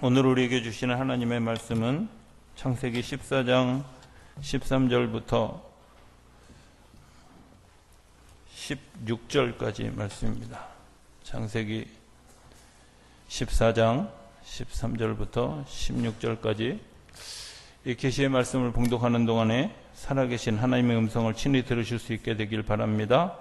오늘 우리에게 주시는 하나님의 말씀은 창세기 14장 13절부터 16절까지 말씀입니다. 창세기 14장 13절부터 16절까지 이 계시의 말씀을 봉독하는 동안에 살아계신 하나님의 음성을 친히 들으실 수 있게 되길 바랍니다.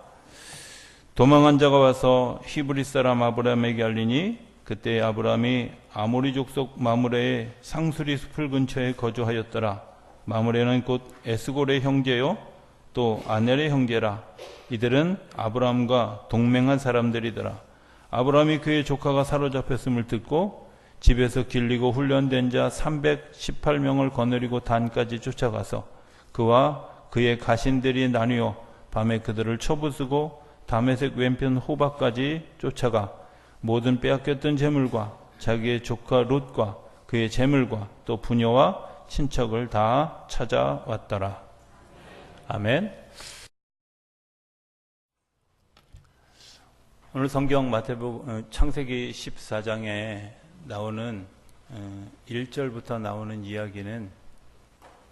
도망한 자가 와서 히브리 사람 아브라함에게 알리니 그때 아브라함이 아모리 족속 마므레의 상수리 숲을 근처에 거주하였더라. 마므레는 곧 에스골의 형제요 또 아넬의 형제라. 이들은 아브라함과 동맹한 사람들이더라. 아브라함이 그의 조카가 사로잡혔음을 듣고 집에서 길리고 훈련된 자 318명을 거느리고 단까지 쫓아가서 그와 그의 가신들이 나뉘어 밤에 그들을 쳐부수고 다메섹 왼편 호박까지 쫓아가 모든 빼앗겼던 재물과 자기의 조카 롯과 그의 재물과 또 부녀와 친척을 다 찾아왔더라. 아멘. 오늘 성경 창세기 14장에 나오는 1절부터 나오는 이야기는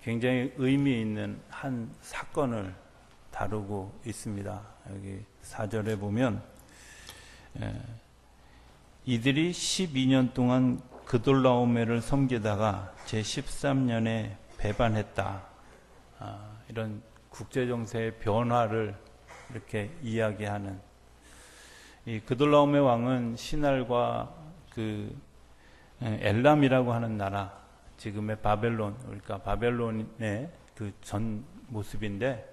굉장히 의미 있는 한 사건을 다루고 있습니다. 여기 4절에 보면 이들이 12년 동안 그돌라오메를 섬기다가 제13년에 배반했다. 이런 국제정세의 변화를 이렇게 이야기하는 이 그돌라오메 왕은 신할과 그 엘람이라고 하는 나라, 지금의 바벨론, 그러니까 바벨론의 그 전 모습인데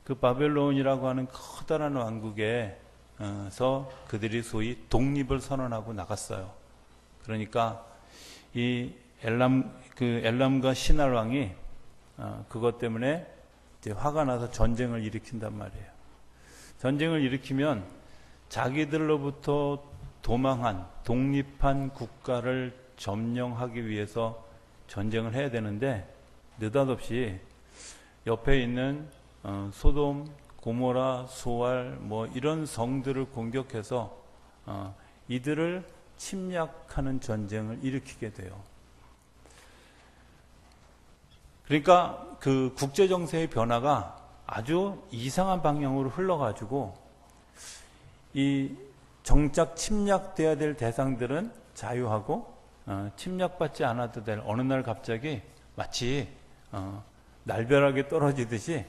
그 바벨론이라고 하는 커다란 왕국에서 그들이 소위 독립을 선언하고 나갔어요. 그러니까 이 엘람과 신할 왕이 그것 때문에 이제 화가 나서 전쟁을 일으킨단 말이에요. 전쟁을 일으키면 자기들로부터 도망한 독립한 국가를 점령하기 위해서 전쟁을 해야 되는데 느닷없이 옆에 있는 소돔, 고모라, 소알 이런 성들을 공격해서 이들을 침략하는 전쟁을 일으키게 돼요. 그러니까 그 국제 정세의 변화가 아주 이상한 방향으로 흘러가지고 이 정작 침략돼야 될 대상들은 자유하고 침략받지 않아도 될 어느 날 갑자기 마치 날벼락이 떨어지듯이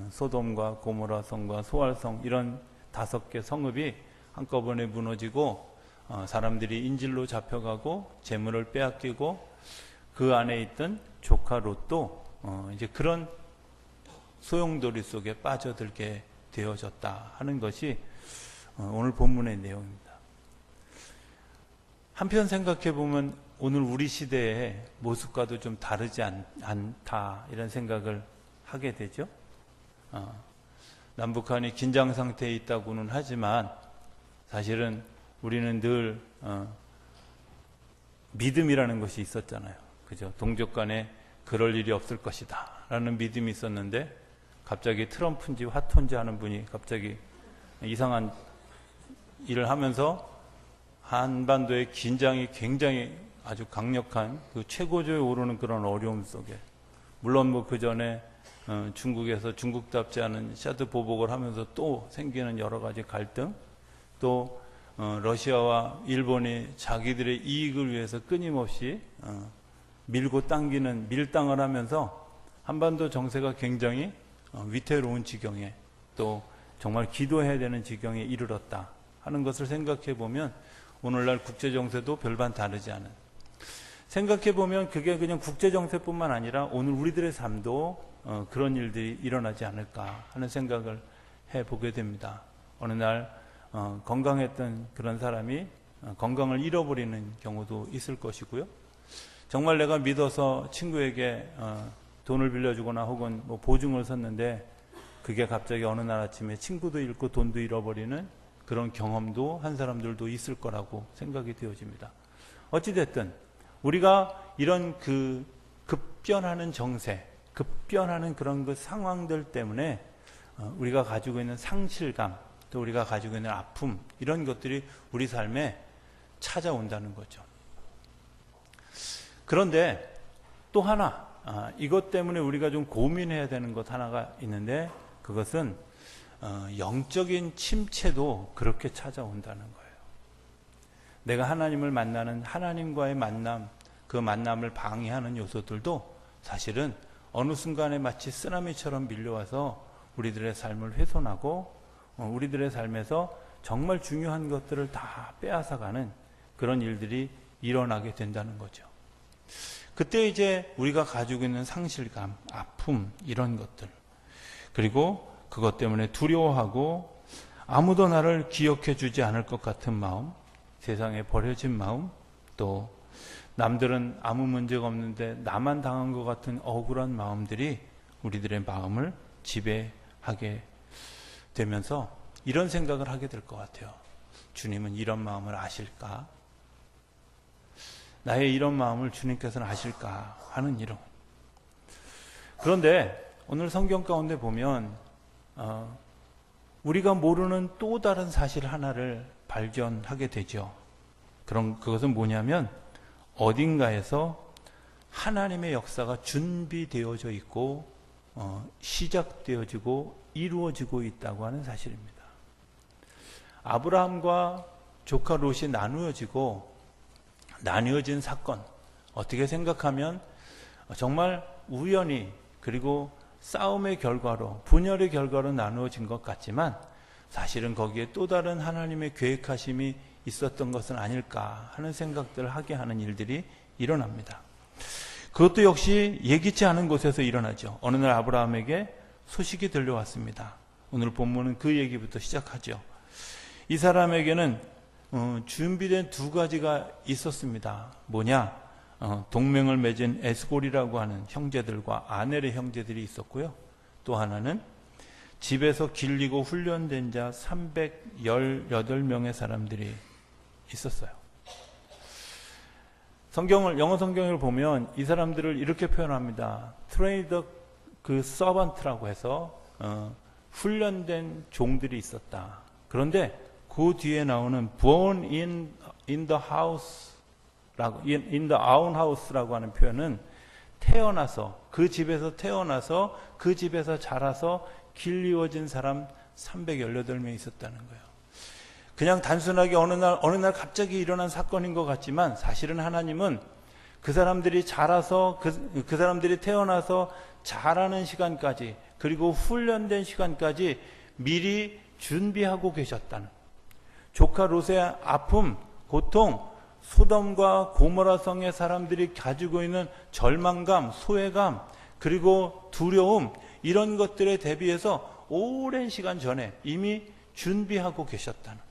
소돔과 고모라 성과 소알성 이런 5개 성읍이 한꺼번에 무너지고 사람들이 인질로 잡혀가고 재물을 빼앗기고 그 안에 있던 조카 롯도 이제 그런 소용돌이 속에 빠져들게 되어졌다 하는 것이 오늘 본문의 내용입니다. 한편 생각해 보면 오늘 우리 시대의 모습과도 좀 다르지 않다 이런 생각을 하게 되죠. 남북한이 긴장 상태에 있다고는 하지만 사실은 우리는 늘 믿음이라는 것이 있었잖아요. 그죠? 동족 간에 그럴 일이 없을 것이다 라는 믿음이 있었는데 갑자기 트럼프인지 화톤지 하는 분이 갑자기 이상한 일을 하면서 한반도의 긴장이 굉장히 아주 강력한 그 최고조에 오르는 그런 어려움 속에 물론 그 전에 중국에서 중국답지 않은 샤드 보복을 하면서 또 생기는 여러 가지 갈등, 또 러시아와 일본이 자기들의 이익을 위해서 끊임없이 밀고 당기는 밀당을 하면서 한반도 정세가 굉장히 위태로운 지경에 또 정말 기도해야 되는 지경에 이르렀다 하는 것을 생각해 보면 오늘날 국제 정세도 별반 다르지 않은, 생각해 보면 그게 그냥 국제 정세뿐만 아니라 오늘 우리들의 삶도 그런 일들이 일어나지 않을까 하는 생각을 해보게 됩니다. 어느 날 건강했던 그런 사람이 건강을 잃어버리는 경우도 있을 것이고요. 정말 내가 믿어서 친구에게 돈을 빌려주거나 혹은 보증을 섰는데 그게 갑자기 어느 날 아침에 친구도 잃고 돈도 잃어버리는 그런 경험도 한 사람들도 있을 거라고 생각이 되어집니다. 어찌됐든 우리가 이런 그 급변하는 정세, 급변하는 그런 그 상황들 때문에 우리가 가지고 있는 상실감, 또 우리가 가지고 있는 아픔, 이런 것들이 우리 삶에 찾아온다는 거죠. 그런데 또 하나, 이것 때문에 우리가 좀 고민해야 되는 것 하나가 있는데, 그것은 영적인 침체도 그렇게 찾아온다는 거예요. 내가 하나님을 만나는 하나님과의 만남, 그 만남을 방해하는 요소들도 사실은 어느 순간에 마치 쓰나미처럼 밀려와서 우리들의 삶을 훼손하고 우리들의 삶에서 정말 중요한 것들을 다 빼앗아가는 그런 일들이 일어나게 된다는 거죠. 그때 이제 우리가 가지고 있는 상실감, 아픔, 이런 것들, 그리고 그것 때문에 두려워하고 아무도 나를 기억해 주지 않을 것 같은 마음, 세상에 버려진 마음, 또 남들은 아무 문제가 없는데 나만 당한 것 같은 억울한 마음들이 우리들의 마음을 지배하게 되면서 이런 생각을 하게 될 것 같아요. 주님은 이런 마음을 아실까? 나의 이런 마음을 주님께서는 아실까? 하는 이런. 그런데 오늘 성경 가운데 보면 우리가 모르는 또 다른 사실 하나를 발견하게 되죠. 그것은 뭐냐면 어딘가에서 하나님의 역사가 준비되어져 있고 시작되어지고 이루어지고 있다고 하는 사실입니다. 아브라함과 조카 롯이 나누어진 사건, 어떻게 생각하면 정말 우연히 그리고 싸움의 결과로, 분열의 결과로 나누어진 것 같지만 사실은 거기에 또 다른 하나님의 계획하심이 있었던 것은 아닐까 하는 생각들을 하게 하는 일들이 일어납니다. 그것도 역시 예기치 않은 곳에서 일어나죠. 어느 날 아브라함에게 소식이 들려왔습니다. 오늘 본문은 그 얘기부터 시작하죠. 이 사람에게는 준비된 두 가지가 있었습니다. 뭐냐? 동맹을 맺은 에스골이라고 하는 형제들과 아넬의 형제들이 있었고요. 또 하나는 집에서 길리고 훈련된 자 318명의 사람들이 있었어요. 영어 성경을 보면 이 사람들을 이렇게 표현합니다. 트레이더 서번트라고 해서 훈련된 종들이 있었다. 그런데 그 뒤에 나오는 born in the house in the own house라고 하는 표현은 그 집에서 태어나서 그 집에서 자라서 길리워진 사람 318명이 있었다는 거예요. 그냥 단순하게 어느 날 갑자기 일어난 사건인 것 같지만 사실은 하나님은 그 사람들이 자라서 그 사람들이 태어나서 자라는 시간까지 그리고 훈련된 시간까지 미리 준비하고 계셨다는, 조카 롯의 아픔, 고통, 소돔과 고모라 성의 사람들이 가지고 있는 절망감, 소외감, 그리고 두려움, 이런 것들에 대비해서 오랜 시간 전에 이미 준비하고 계셨다는.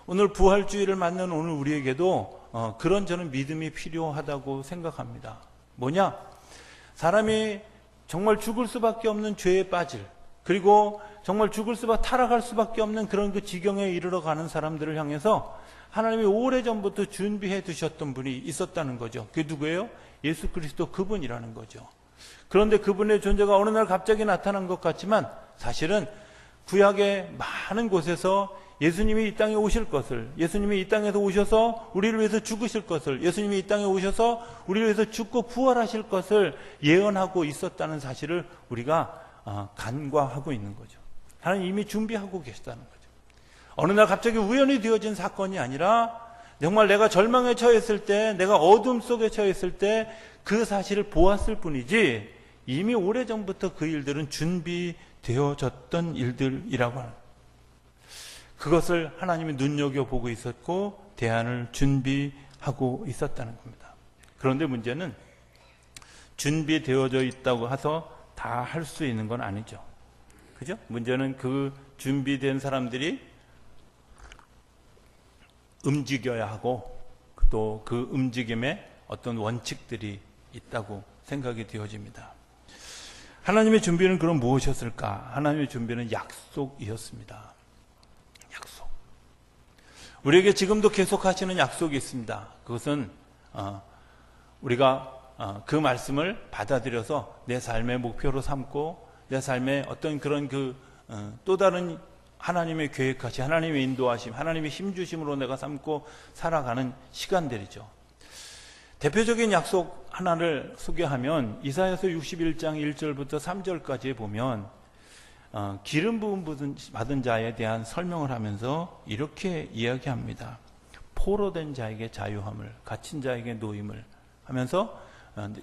오늘 부활주의를 맞는 오늘 우리에게도 그런 저는 믿음이 필요하다고 생각합니다. 뭐냐? 사람이 정말 죽을 수밖에 없는 죄에 빠질, 그리고 정말 타락할 수밖에 없는 그런 그 지경에 이르러 가는 사람들을 향해서 하나님이 오래전부터 준비해 두셨던 분이 있었다는 거죠. 그게 누구예요? 예수 그리스도 그분이라는 거죠. 그런데 그분의 존재가 어느 날 갑자기 나타난 것 같지만 사실은 구약의 많은 곳에서 예수님이 이 땅에 오실 것을, 예수님이 이 땅에서 오셔서 우리를 위해서 죽으실 것을, 예수님이 이 땅에 오셔서 우리를 위해서 죽고 부활하실 것을 예언하고 있었다는 사실을 우리가 간과하고 있는 거죠. 하나님 이미 준비하고 계시다는 거죠. 어느 날 갑자기 우연히 되어진 사건이 아니라 정말 내가 절망에 처했을 때, 내가 어둠 속에 처했을 때 그 사실을 보았을 뿐이지 이미 오래전부터 그 일들은 준비되어졌던 일들이라고 하는, 그것을 하나님이 눈여겨보고 있었고 대안을 준비하고 있었다는 겁니다. 그런데 문제는 준비되어져 있다고 해서 다 할 수 있는 건 아니죠. 그죠? 문제는 그 준비된 사람들이 움직여야 하고 또 그 움직임에 어떤 원칙들이 있다고 생각이 되어집니다. 하나님의 준비는 그럼 무엇이었을까? 하나님의 준비는 약속이었습니다. 약속. 우리에게 지금도 계속 하시는 약속이 있습니다. 그것은 우리가 그 말씀을 받아들여서 내 삶의 목표로 삼고 내 삶의 어떤 그런 또 다른 하나님의 계획하심, 하나님의 인도하심, 하나님의 힘주심으로 내가 삼고 살아가는 시간들이죠. 대표적인 약속 하나를 소개하면 이사야서 61장 1절부터 3절까지에 보면 기름 부음 받은 자에 대한 설명을 하면서 이렇게 이야기합니다. 포로된 자에게 자유함을, 갇힌 자에게 노임을 하면서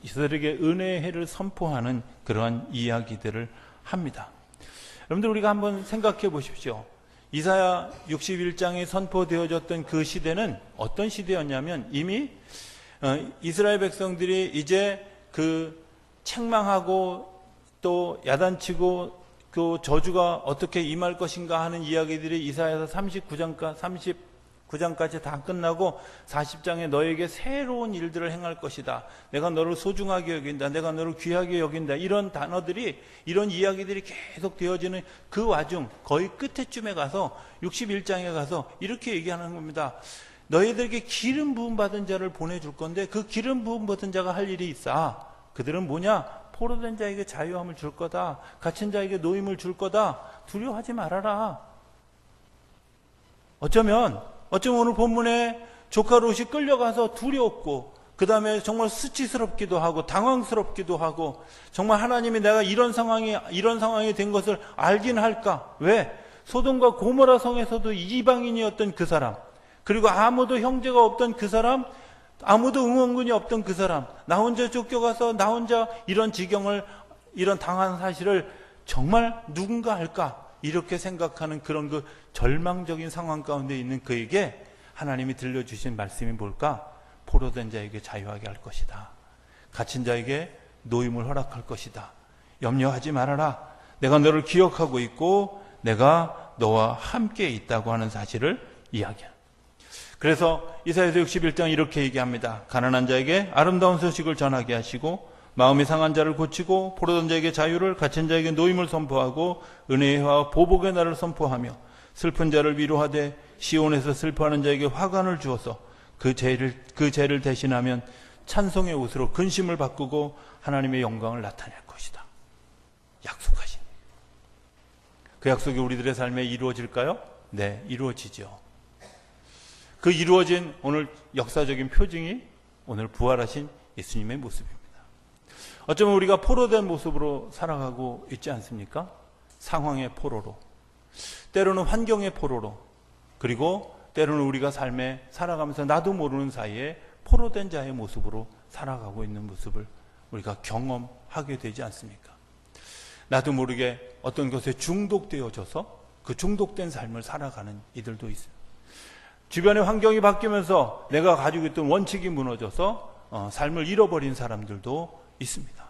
이스라엘에게 은혜의 해를 선포하는 그러한 이야기들을 합니다. 여러분들, 우리가 한번 생각해 보십시오. 이사야 61장에 선포되어졌던 그 시대는 어떤 시대였냐면, 이미 이스라엘 백성들이 이제 그 책망하고 또 야단치고 그 저주가 어떻게 임할 것인가 하는 이야기들이 이사야서 39장까지 다 끝나고 40장에 너에게 새로운 일들을 행할 것이다, 내가 너를 소중하게 여긴다, 내가 너를 귀하게 여긴다, 이런 단어들이, 이런 이야기들이 계속 되어지는 그 와중 거의 끝에쯤에 가서 61장에 가서 이렇게 얘기하는 겁니다. 너희들에게 기름 부음 받은 자를 보내줄 건데 그 기름 부음 받은 자가 할 일이 있어. 그들은 뭐냐? 포로된 자에게 자유함을 줄 거다, 갇힌 자에게 노임을 줄 거다. 두려워하지 말아라. 어쩌면 오늘 본문에 조카 롯이 끌려가서 두려웠고, 그 다음에 정말 수치스럽기도 하고 당황스럽기도 하고, 정말 하나님이 내가 이런 상황이 된 것을 알긴 할까? 왜? 소돔과 고모라 성에서도 이방인이었던 그 사람, 그리고 아무도 형제가 없던 그 사람, 아무도 응원군이 없던 그 사람, 나 혼자 쫓겨가서 나 혼자 이런 지경을, 이런 당한 사실을 정말 누군가 알까? 이렇게 생각하는 그런 그 절망적인 상황 가운데 있는 그에게 하나님이 들려주신 말씀이 뭘까? 포로된 자에게 자유하게 할 것이다, 갇힌 자에게 노임을 허락할 것이다, 염려하지 말아라, 내가 너를 기억하고 있고 내가 너와 함께 있다고 하는 사실을 이야기합니다. 그래서 이사야서 61장 이렇게 얘기합니다. 가난한 자에게 아름다운 소식을 전하게 하시고 마음이 상한 자를 고치고 포로된 자에게 자유를, 갇힌 자에게 노임을 선포하고 은혜의 해와 보복의 날을 선포하며 슬픈 자를 위로하되 시온에서 슬퍼하는 자에게 화관을 주어서 그 죄를 대신하면 찬송의 옷으로 근심을 바꾸고 하나님의 영광을 나타낼 것이다. 약속하신 그 약속이 우리들의 삶에 이루어질까요? 네, 이루어지죠. 그 이루어진 오늘 역사적인 표징이 오늘 부활하신 예수님의 모습입니다. 어쩌면 우리가 포로된 모습으로 살아가고 있지 않습니까? 상황의 포로로, 때로는 환경의 포로로, 그리고 때로는 우리가 삶에 살아가면서 나도 모르는 사이에 포로된 자의 모습으로 살아가고 있는 모습을 우리가 경험하게 되지 않습니까? 나도 모르게 어떤 것에 중독되어져서 그 중독된 삶을 살아가는 이들도 있어요. 주변의 환경이 바뀌면서 내가 가지고 있던 원칙이 무너져서 삶을 잃어버린 사람들도 있습니다.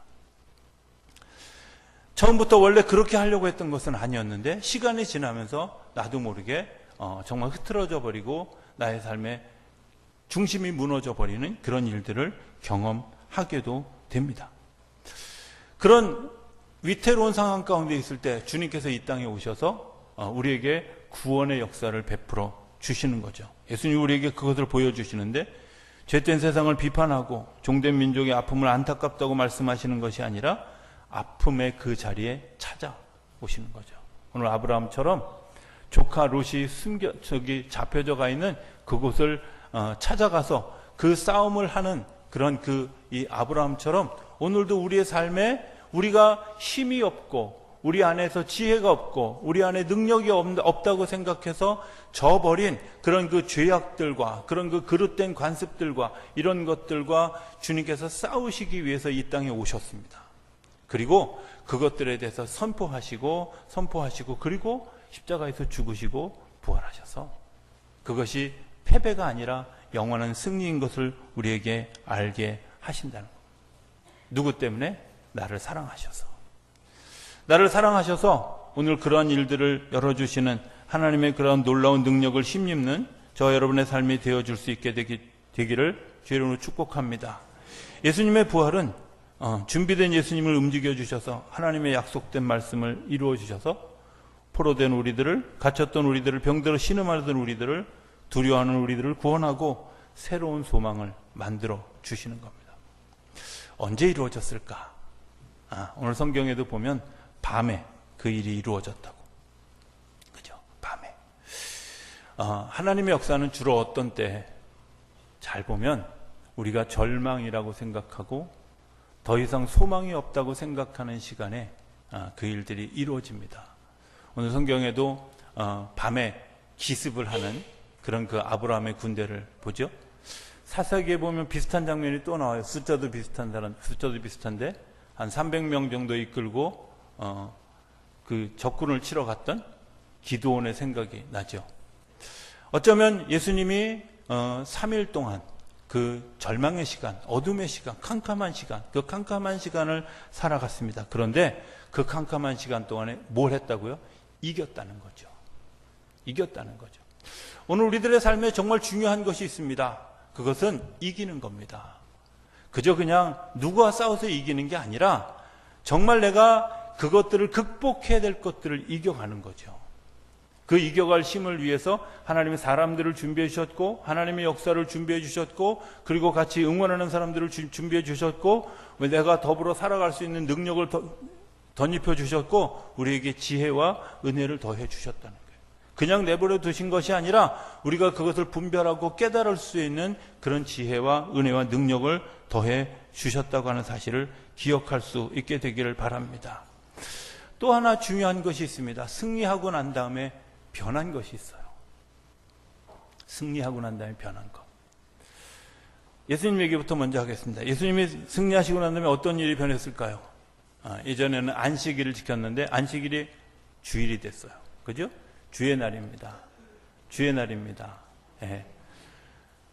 처음부터 원래 그렇게 하려고 했던 것은 아니었는데 시간이 지나면서 나도 모르게 정말 흐트러져 버리고 나의 삶의 중심이 무너져 버리는 그런 일들을 경험하게도 됩니다. 그런 위태로운 상황 가운데 있을 때 주님께서 이 땅에 오셔서 우리에게 구원의 역사를 베풀어 주시는 거죠. 예수님이 우리에게 그것을 보여주시는데, 죄된 세상을 비판하고 종된 민족의 아픔을 안타깝다고 말씀하시는 것이 아니라 아픔의 그 자리에 찾아오시는 거죠. 오늘 아브라함처럼 조카 롯이 잡혀져 가 있는 그곳을 찾아가서 그 싸움을 하는 그런 이 아브라함처럼 오늘도 우리의 삶에 우리가 힘이 없고 우리 안에서 지혜가 없고 우리 안에 능력이 없다고 생각해서 져버린 그런 그 죄악들과 그런 그 그릇된 관습들과 이런 것들과 주님께서 싸우시기 위해서 이 땅에 오셨습니다. 그리고 그것들에 대해서 선포하시고 그리고 십자가에서 죽으시고 부활하셔서 그것이 패배가 아니라 영원한 승리인 것을 우리에게 알게 하신다는 것. 누구 때문에? 나를 사랑하셔서 오늘 그러한 일들을 열어주시는 하나님의 그러한 놀라운 능력을 힘입는 저 여러분의 삶이 되어줄 수 있게 되기를 주의 이름으로 축복합니다. 예수님의 부활은 준비된 예수님을 움직여주셔서 하나님의 약속된 말씀을 이루어주셔서 포로된 우리들을, 갇혔던 우리들을, 병들어 신음하던 우리들을, 두려워하는 우리들을 구원하고 새로운 소망을 만들어 주시는 겁니다. 언제 이루어졌을까? 오늘 성경에도 보면 밤에 그 일이 이루어졌다고. 그죠? 밤에. 하나님의 역사는 주로 어떤 때? 잘 보면 우리가 절망이라고 생각하고 더 이상 소망이 없다고 생각하는 시간에 그 일들이 이루어집니다. 오늘 성경에도 밤에 기습을 하는 그런 그 아브라함의 군대를 보죠. 사사기에 보면 비슷한 장면이 또 나와요. 숫자도 비슷한데 한 300명 정도 이끌고 그 적군을 치러 갔던 기드온의 생각이 나죠. 어쩌면 예수님이 3일 동안 그 절망의 시간, 어둠의 시간, 캄캄한 시간, 그 캄캄한 시간을 살아갔습니다. 그런데 그 캄캄한 시간 동안에 뭘 했다고요? 이겼다는 거죠. 이겼다는 거죠. 오늘 우리들의 삶에 정말 중요한 것이 있습니다. 그것은 이기는 겁니다. 그저 그냥 누구와 싸워서 이기는 게 아니라 정말 내가 그것들을 극복해야 될 것들을 이겨가는 거죠. 그 이겨갈 힘을 위해서 하나님이 사람들을 준비해 주셨고 하나님의 역사를 준비해 주셨고 그리고 같이 응원하는 사람들을 준비해 주셨고 내가 더불어 살아갈 수 있는 능력을 덧입혀 주셨고 우리에게 지혜와 은혜를 더해 주셨다는 거예요. 그냥 내버려 두신 것이 아니라 우리가 그것을 분별하고 깨달을 수 있는 그런 지혜와 은혜와 능력을 더해 주셨다고 하는 사실을 기억할 수 있게 되기를 바랍니다. 또 하나 중요한 것이 있습니다. 승리하고 난 다음에 변한 것이 있어요. 승리하고 난 다음에 변한 것. 예수님 얘기부터 먼저 하겠습니다. 예수님이 승리하시고 난 다음에 어떤 일이 변했을까요? 예전에는 안식일을 지켰는데 안식일이 주일이 됐어요. 그죠? 주의 날입니다. 주의 날입니다. 예.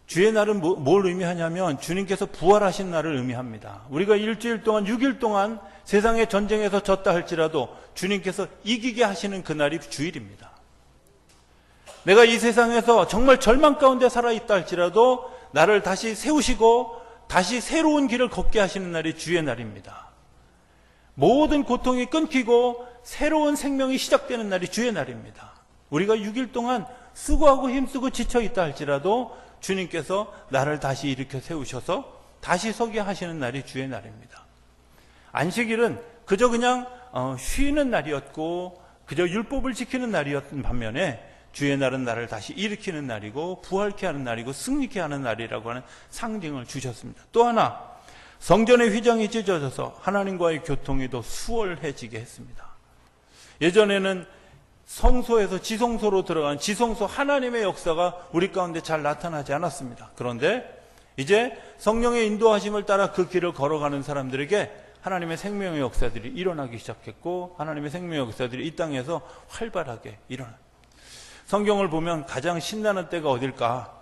주의 날은 뭘 의미하냐면 주님께서 부활하신 날을 의미합니다. 우리가 일주일 동안 6일 동안 세상의 전쟁에서 졌다 할지라도 주님께서 이기게 하시는 그날이 주일입니다. 내가 이 세상에서 정말 절망 가운데 살아있다 할지라도 나를 다시 세우시고 다시 새로운 길을 걷게 하시는 날이 주의 날입니다. 모든 고통이 끊기고 새로운 생명이 시작되는 날이 주의 날입니다. 우리가 6일 동안 수고하고 힘쓰고 지쳐있다 할지라도 주님께서 나를 다시 일으켜 세우셔서 다시 서게 하시는 날이 주의 날입니다. 안식일은 그저 그냥 쉬는 날이었고 그저 율법을 지키는 날이었던 반면에 주의 날은 나를 다시 일으키는 날이고 부활케 하는 날이고 승리케 하는 날이라고 하는 상징을 주셨습니다. 또 하나 성전의 휘장이 찢어져서 하나님과의 교통이 더 수월해지게 했습니다. 예전에는 성소에서 지성소로 들어간 지성소 하나님의 역사가 우리 가운데 잘 나타나지 않았습니다. 그런데 이제 성령의 인도하심을 따라 그 길을 걸어가는 사람들에게 하나님의 생명의 역사들이 일어나기 시작했고 하나님의 생명의 역사들이 이 땅에서 활발하게 일어납니다. 성경을 보면 가장 신나는 때가 어딜까?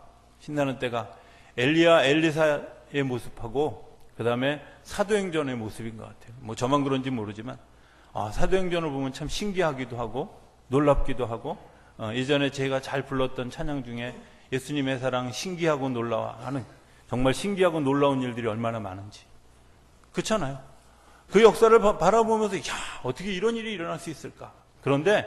신나는 때가 엘리야 엘리사의 모습하고 그 다음에 사도행전의 모습인 것 같아요. 뭐 저만 그런지 모르지만 사도행전을 보면 참 신기하기도 하고 놀랍기도 하고 예전에 제가 잘 불렀던 찬양 중에 예수님의 사랑 신기하고 놀라워 하는 정말 신기하고 놀라운 일들이 얼마나 많은지 그렇잖아요. 그 역사를 바라보면서 어떻게 이런 일이 일어날 수 있을까? 그런데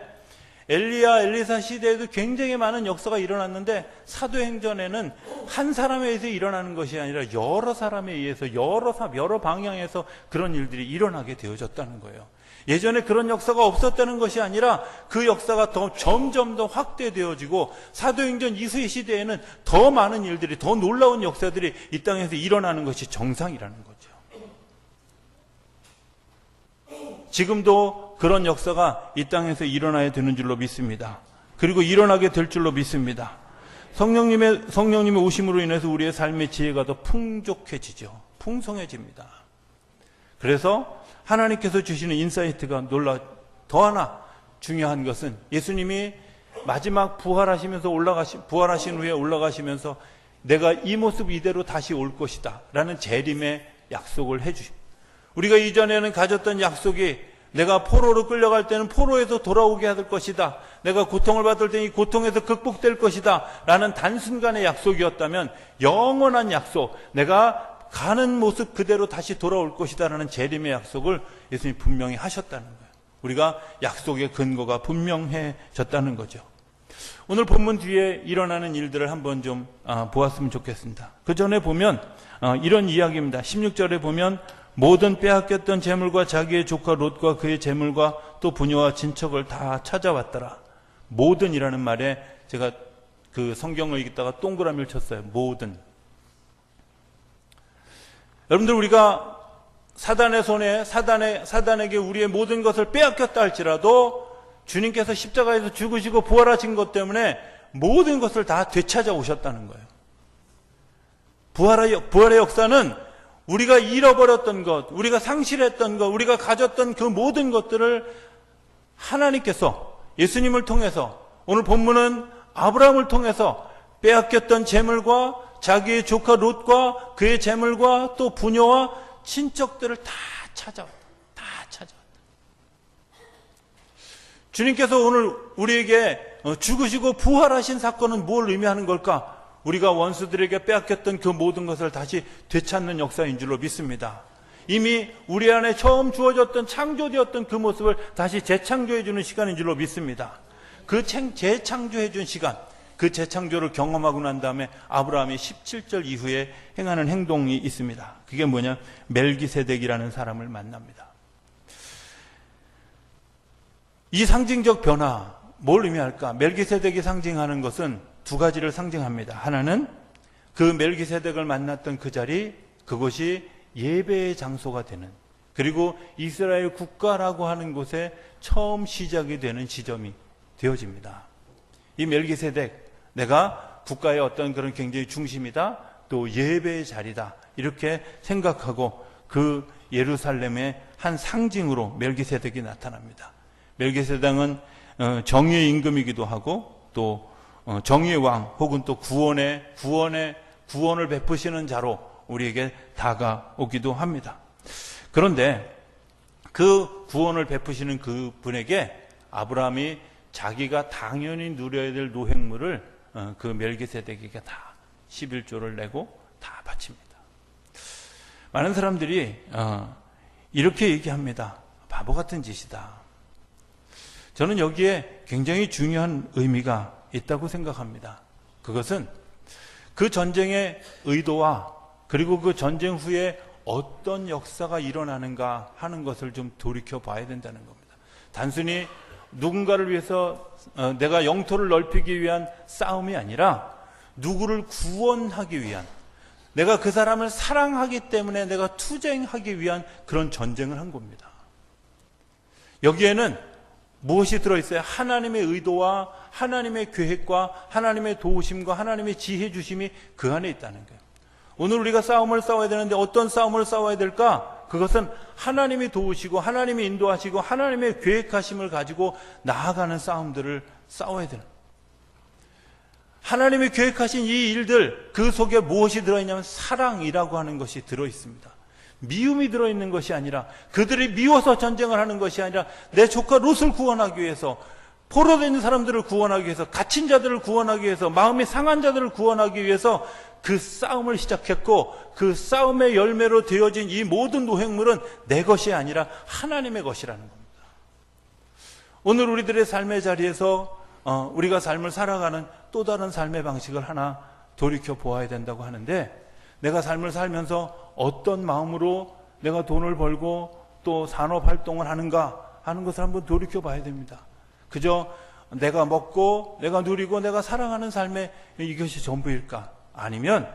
엘리야 엘리사 시대에도 굉장히 많은 역사가 일어났는데 사도행전에는 한 사람에 의해서 일어나는 것이 아니라 여러 사람에 의해서 여러 방향에서 그런 일들이 일어나게 되어졌다는 거예요. 예전에 그런 역사가 없었다는 것이 아니라 그 역사가 점점 더 확대되어지고 사도행전 이후의 시대에는 더 많은 일들이 더 놀라운 역사들이 이 땅에서 일어나는 것이 정상이라는 거죠. 지금도 그런 역사가 이 땅에서 일어나야 되는 줄로 믿습니다. 그리고 일어나게 될 줄로 믿습니다. 성령님의 오심으로 인해서 우리의 삶의 지혜가 더 풍족해지죠. 풍성해집니다. 그래서 하나님께서 주시는 인사이트가 더 하나 중요한 것은 예수님이 마지막 부활하신 후에 올라가시면서 내가 이 모습 이대로 다시 올 것이다 라는 재림의 약속을 해주십니다. 우리가 이전에는 가졌던 약속이 내가 포로로 끌려갈 때는 포로에서 돌아오게 할 것이다. 내가 고통을 받을 때는 이 고통에서 극복될 것이다. 라는 단순간의 약속이었다면 영원한 약속, 내가 가는 모습 그대로 다시 돌아올 것이다. 라는 재림의 약속을 예수님이 분명히 하셨다는 거예요. 우리가 약속의 근거가 분명해졌다는 거죠. 오늘 본문 뒤에 일어나는 일들을 한번 좀 보았으면 좋겠습니다. 그 전에 보면 이런 이야기입니다. 16절에 보면 모든 빼앗겼던 재물과 자기의 조카 롯과 그의 재물과 또 부녀와 친척을 다 찾아왔더라. 모든이라는 말에 제가 그 성경을 읽다가 동그라미를 쳤어요. 모든. 여러분들, 우리가 사단의 손에 사단에게 우리의 모든 것을 빼앗겼다 할지라도 주님께서 십자가에서 죽으시고 부활하신 것 때문에 모든 것을 다 되찾아 오셨다는 거예요. 부활의 역사는 우리가 잃어버렸던 것, 우리가 상실했던 것, 우리가 가졌던 그 모든 것들을 하나님께서 예수님을 통해서, 오늘 본문은 아브라함을 통해서 빼앗겼던 재물과 자기의 조카 롯과 그의 재물과 또 부녀와 친척들을 다 찾아왔다. 주님께서 오늘 우리에게 죽으시고 부활하신 사건은 뭘 의미하는 걸까? 우리가 원수들에게 빼앗겼던 그 모든 것을 다시 되찾는 역사인 줄로 믿습니다. 이미 우리 안에 처음 주어졌던 창조되었던 그 모습을 다시 재창조해 주는 시간인 줄로 믿습니다. 그 재창조해 준 시간, 그 재창조를 경험하고 난 다음에 아브라함이 17절 이후에 행하는 행동이 있습니다. 그게 뭐냐? 멜기세덱이라는 사람을 만납니다. 이 상징적 변화, 뭘 의미할까? 멜기세덱이 상징하는 것은 두 가지를 상징합니다. 하나는 그 멜기세덱을 만났던 그 자리, 그곳이 예배의 장소가 되는, 그리고 이스라엘 국가라고 하는 곳에 처음 시작이 되는 지점이 되어집니다. 이 멜기세덱, 내가 국가의 어떤 그런 굉장히 중심이다, 또 예배의 자리다, 이렇게 생각하고 그 예루살렘의 한 상징으로 멜기세덱이 나타납니다. 멜기세덱은 정의의 임금이기도 하고 또 정의의 왕, 혹은 또 구원을 베푸시는 자로 우리에게 다가오기도 합니다. 그런데 그 구원을 베푸시는 그 분에게 아브라함이 자기가 당연히 누려야 될 노획물을 그 멜기세덱에게 다 11조를 내고 다 바칩니다. 많은 사람들이 이렇게 얘기합니다. 바보 같은 짓이다. 저는 여기에 굉장히 중요한 의미가 있다고 생각합니다. 그것은 그 전쟁의 의도와 그리고 그 전쟁 후에 어떤 역사가 일어나는가 하는 것을 좀 돌이켜 봐야 된다는 겁니다. 단순히 누군가를 위해서 내가 영토를 넓히기 위한 싸움이 아니라 누구를 구원하기 위한, 내가 그 사람을 사랑하기 때문에 내가 투쟁하기 위한 그런 전쟁을 한 겁니다. 여기에는 무엇이 들어있어요? 하나님의 의도와 하나님의 계획과 하나님의 도우심과 하나님의 지혜 주심이 그 안에 있다는 거예요. 오늘 우리가 싸움을 싸워야 되는데 어떤 싸움을 싸워야 될까? 그것은 하나님이 도우시고 하나님이 인도하시고 하나님의 계획하심을 가지고 나아가는 싸움들을 싸워야 되는, 하나님이 계획하신 이 일들, 그 속에 무엇이 들어있냐면 사랑이라고 하는 것이 들어있습니다. 미움이 들어있는 것이 아니라, 그들이 미워서 전쟁을 하는 것이 아니라 내 조카 롯을 구원하기 위해서, 포로되어 있는 사람들을 구원하기 위해서, 갇힌 자들을 구원하기 위해서, 마음이 상한 자들을 구원하기 위해서 그 싸움을 시작했고, 그 싸움의 열매로 되어진 이 모든 노획물은 내 것이 아니라 하나님의 것이라는 겁니다. 오늘 우리들의 삶의 자리에서 우리가 삶을 살아가는 또 다른 삶의 방식을 하나 돌이켜 보아야 된다고 하는데, 내가 삶을 살면서 어떤 마음으로 내가 돈을 벌고 또 산업활동을 하는가 하는 것을 한번 돌이켜 봐야 됩니다. 그저 내가 먹고 내가 누리고 내가 사랑하는 삶에 이것이 전부일까? 아니면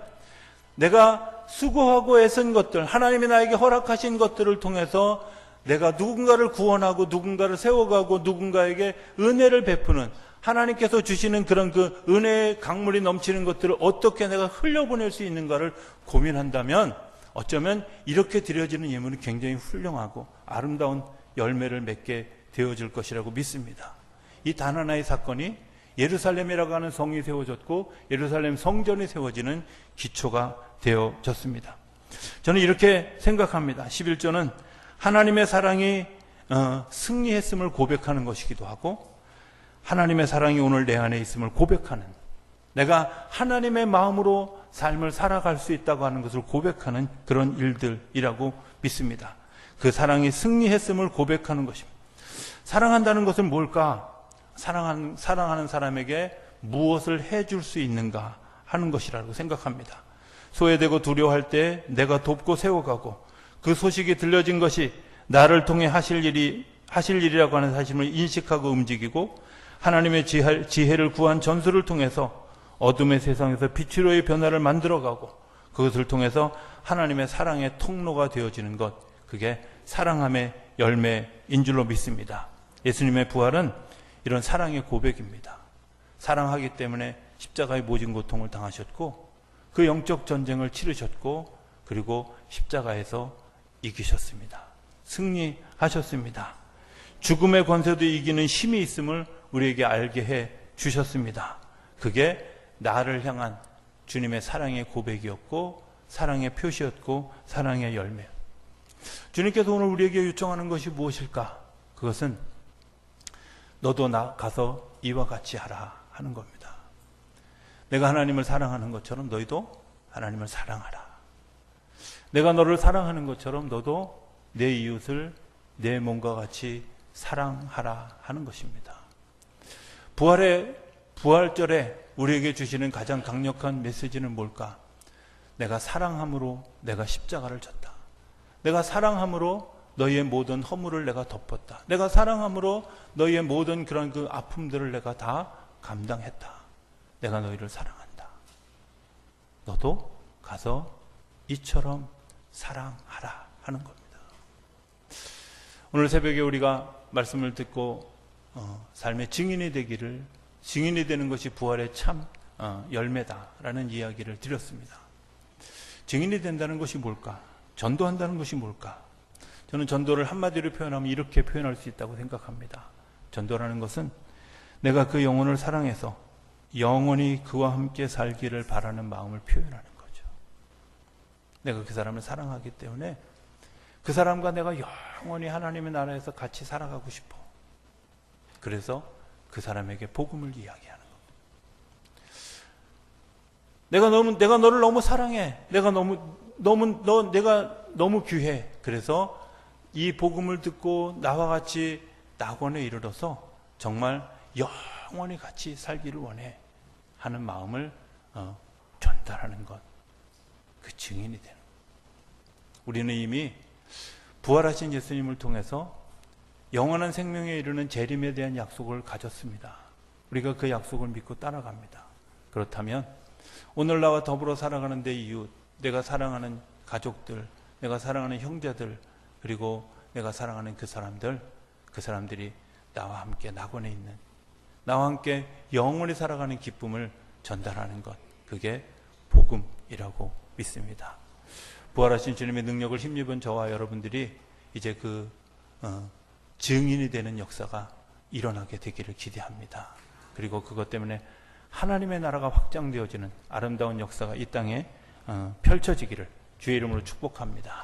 내가 수고하고 애쓴 것들, 하나님이 나에게 허락하신 것들을 통해서 내가 누군가를 구원하고 누군가를 세워가고 누군가에게 은혜를 베푸는, 하나님께서 주시는 그런 그 은혜의 강물이 넘치는 것들을 어떻게 내가 흘려보낼 수 있는가를 고민한다면, 어쩌면 이렇게 드려지는 예물은 굉장히 훌륭하고 아름다운 열매를 맺게 되어질 것이라고 믿습니다. 이 단 하나의 사건이 예루살렘이라고 하는 성이 세워졌고 예루살렘 성전이 세워지는 기초가 되어졌습니다. 저는 이렇게 생각합니다. 11조는 하나님의 사랑이 승리했음을 고백하는 것이기도 하고, 하나님의 사랑이 오늘 내 안에 있음을 고백하는, 내가 하나님의 마음으로 삶을 살아갈 수 있다고 하는 것을 고백하는 그런 일들이라고 믿습니다. 그 사랑이 승리했음을 고백하는 것입니다. 사랑한다는 것은 뭘까? 사랑하는 사람에게 무엇을 해줄 수 있는가 하는 것이라고 생각합니다. 소외되고 두려워할 때 내가 돕고 세워가고, 그 소식이 들려진 것이 나를 통해 하실 일이라고 하는 사실을 인식하고 움직이고, 하나님의 지혜를 구한 전술을 통해서 어둠의 세상에서 빛으로의 변화를 만들어가고, 그것을 통해서 하나님의 사랑의 통로가 되어지는 것, 그게 사랑함의 열매인 줄로 믿습니다. 예수님의 부활은 이런 사랑의 고백입니다. 사랑하기 때문에 십자가의 모진 고통을 당하셨고 그 영적 전쟁을 치르셨고 그리고 십자가에서 이기셨습니다. 승리하셨습니다. 죽음의 권세도 이기는 힘이 있음을 우리에게 알게 해 주셨습니다. 그게 나를 향한 주님의 사랑의 고백이었고 사랑의 표시였고 사랑의 열매. 주님께서 오늘 우리에게 요청하는 것이 무엇일까? 그것은 너도 나가서 이와 같이 하라 하는 겁니다. 내가 하나님을 사랑하는 것처럼 너희도 하나님을 사랑하라. 내가 너를 사랑하는 것처럼 너도 내 이웃을 내 몸과 같이 사랑하라 하는 것입니다. 부활절에 우리에게 주시는 가장 강력한 메시지는 뭘까? 내가 사랑함으로 내가 십자가를 졌다. 내가 사랑함으로 너희의 모든 허물을 내가 덮었다. 내가 사랑함으로 너희의 모든 그런 그 아픔들을 내가 다 감당했다. 내가 너희를 사랑한다. 너도 가서 이처럼 사랑하라 하는 겁니다. 오늘 새벽에 우리가 말씀을 듣고 삶의 증인이 되기를, 증인이 되는 것이 부활의 참 열매다라는 이야기를 드렸습니다. 증인이 된다는 것이 뭘까? 전도한다는 것이 뭘까? 저는 전도를 한마디로 표현하면 이렇게 표현할 수 있다고 생각합니다. 전도라는 것은 내가 그 영혼을 사랑해서 영원히 그와 함께 살기를 바라는 마음을 표현하는 거죠. 내가 그 사람을 사랑하기 때문에 그 사람과 내가 영원히 하나님의 나라에서 같이 살아가고 싶어. 그래서 그 사람에게 복음을 이야기하는 겁니다. 내가 너를 너무 사랑해. 내가 너무 귀해. 그래서 이 복음을 듣고 나와 같이 낙원에 이르러서 정말 영원히 같이 살기를 원해 하는 마음을 전달하는 것, 그 증인이 되는 것. 우리는 이미 부활하신 예수님을 통해서 영원한 생명에 이르는 재림에 대한 약속을 가졌습니다. 우리가 그 약속을 믿고 따라갑니다. 그렇다면 오늘 나와 더불어 살아가는 내 이웃, 내가 사랑하는 가족들, 내가 사랑하는 형제들, 그리고 내가 사랑하는 그 사람들이 나와 함께 낙원에 있는, 나와 함께 영원히 살아가는 기쁨을 전달하는 것, 그게 복음이라고 믿습니다. 부활하신 주님의 능력을 힘입은 저와 여러분들이 이제 그 증인이 되는 역사가 일어나게 되기를 기대합니다. 그리고 그것 때문에 하나님의 나라가 확장되어지는 아름다운 역사가 이 땅에 펼쳐지기를 주의 이름으로 축복합니다.